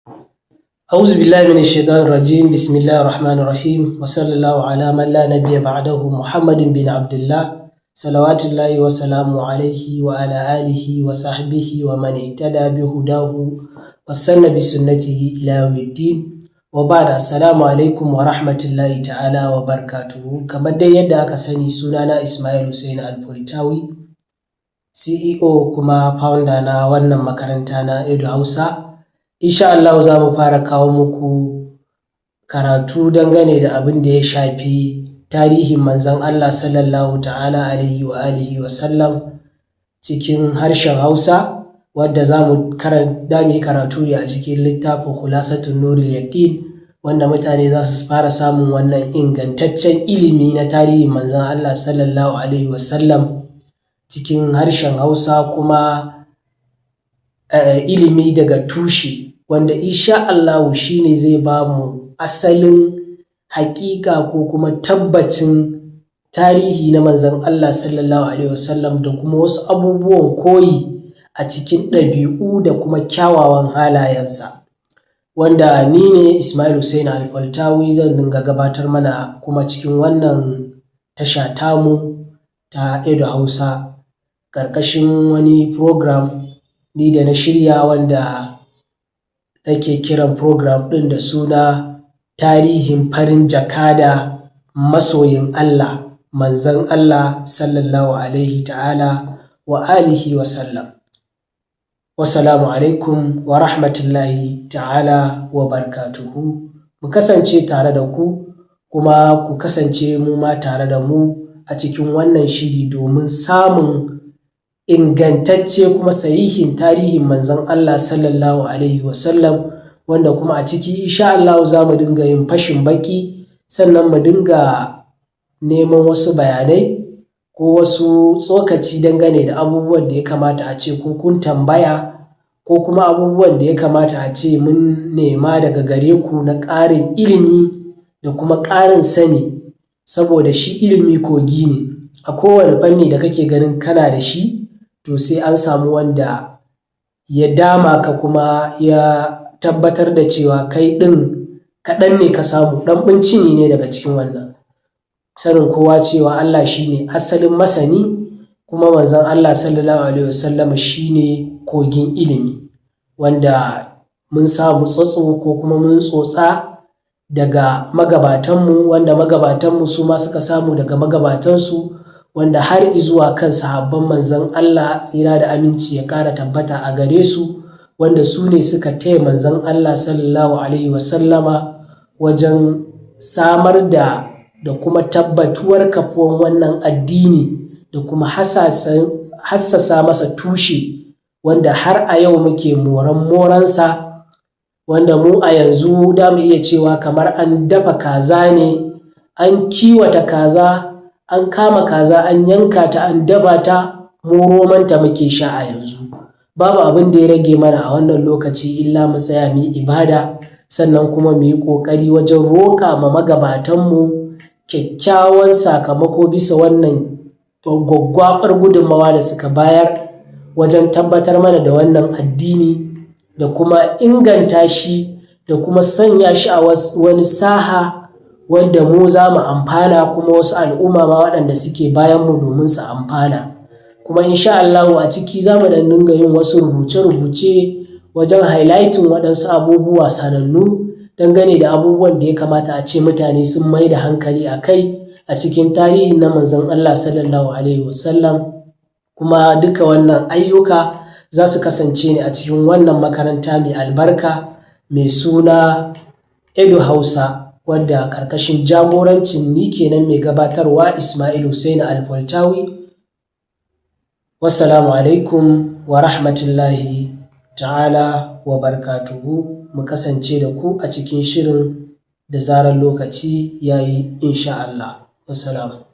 أعوذ بالله من الشيطان الرجيم بسم الله الرحمن الرحيم وصلى الله على من لا نبي بعده محمد بن عبد الله صلوات الله وسلامه عليه وعلى آله وصحبه ومن اهتدى بهداه واستنى بسنته إلى يوم الدين وبعد السلام عليكم ورحمة الله تعالى وبركاته كما dai yadda aka sani sunana Ismail Hussein Alfultawi CEO kuma founder na wannan makaranta na Edu Hausa. Insha Allah za mu fara kawo muku karatu dangane da abin da ya shafi tarihin manzon Allah sallallahu ta'ala alaihi wa alihi wa sallam cikin harshen Hausa, wadda za mu yi karatu ne a cikin littafin Khulasatun Nurul Yaqin, wanda mutane za su fara samun wannan ingantaccen ilimi na tarihin manzon Allah sallallahu alaihi wa sallam cikin harshen Hausa, kuma ilimi daga tushe, wanda insha Allahu shi ne zai ba mu asalin haƙiƙa ko kuma tabbacin tarihi na manzon Allah sallallahu alaihi wasallam da kuma wasu abubuwan koyi a cikin ɗabi'u da kuma kyawawan halayensa, wanda ni ne Ismail Hussein Alfultawi zan dinga gabatar mana kuma cikin wannan tasha tamu ta Edu Hausa ƙarƙashin wani program ni da na shirya, wanda nake kiran program ɗin da suna tarihin farin jakada masoyin Allah manzon Allah sallallahu alaihi ta'ala wa alihi wa sallam. Wassalamu alaikum wa rahmatullahi ta'ala wa barakatuhu. Mu kasance tare da ku, kuma ku kasance mu ma tare da mu a cikin wannan shiri domin samun ingantacce kuma sahihin tarihin manzon Allah sallallahu alaihi wasallam, wanda kuma a ciki insha Allah za mu dinga yin fashin baki, sannan mu dinga neman wasu bayanai ko wasu tsokaci dangane da abubuwan da ya kamata a ce ko kun tambaya, ko kuma abubuwan da ya kamata a ce mun nema daga gare ku na ƙarin ilimi da kuma ƙarin sani, saboda shi ilimi kogi ne. A kowane fanni da kake ganin kana da shi, to sai an samu wanda ya dama ka kuma ya tabbatar da cewa kai ɗin kaɗan ne ka samu, ɗan ɓincini ne daga cikin wannan. Sanin kowa cewa Allah shi ne asalin masani, kuma manzon Allah sallallahu alaihi wasallama shi ne kogin ilimi, wanda mun samu tsotso ko kuma mun tsotsa daga magabatanmu, wanda magabatanmu su ma suka samu daga magabatansu, wanda har izuwa kan sahabban manzon Allah tsira da aminci ya ƙara tabbata a gare su, wanda su ne suka taya manzon Allah sallallahu alaihi wasallama wajen samar da kuma tabbatuwar kafuwan wannan addini da kuma hassasa masa tushe, wanda har a yau muke moransa, wanda mu a yanzu da mu iya cewa kamar an dafa kaza ne, an kiwata kaza, an kama kaza, an yanka ta, an daba ta, mu romanta muke sha a yanzu. Babu abin da ya rage mana a wannan lokaci illa mu tsaya mu yi ibada, sannan kuma mu yi ƙoƙari wajen roƙa ma magabatanmu kyakkyawan sakamako bisa wannan gwaggwaɓar gudunmawa da suka bayar wajen tabbatar mana da wannan addini da kuma inganta shi da kuma sanya shi a wani saha wanda mu za mu amfana, kuma wasu al'umma ma waɗanda suke bayanmu domin su amfana. Kuma insha Allah a ciki za mu dinga yin wasu rubuce-rubuce wajen highlighting waɗansu abubuwa sanannu dangane da abubuwan da ya kamata a ce mutane sun mai da hankali a kai a cikin tarihin na manzon Allah sallallahu alaihi wasallam. Kuma duka wannan ayyuka za su kasance ne a cikin wannan makaranta mai albarka mai suna Edu Hausa, wadda ƙarƙashin jagorancin ni kenan mai gabatarwa Ismail Hussein Alfultawi. Wassalamu alaikum wa rahmatullahi ta'ala wa barakatuhu. Mu kasance da ku a cikin shirin da zarar lokaci yayi insha Allah. Wassalamu.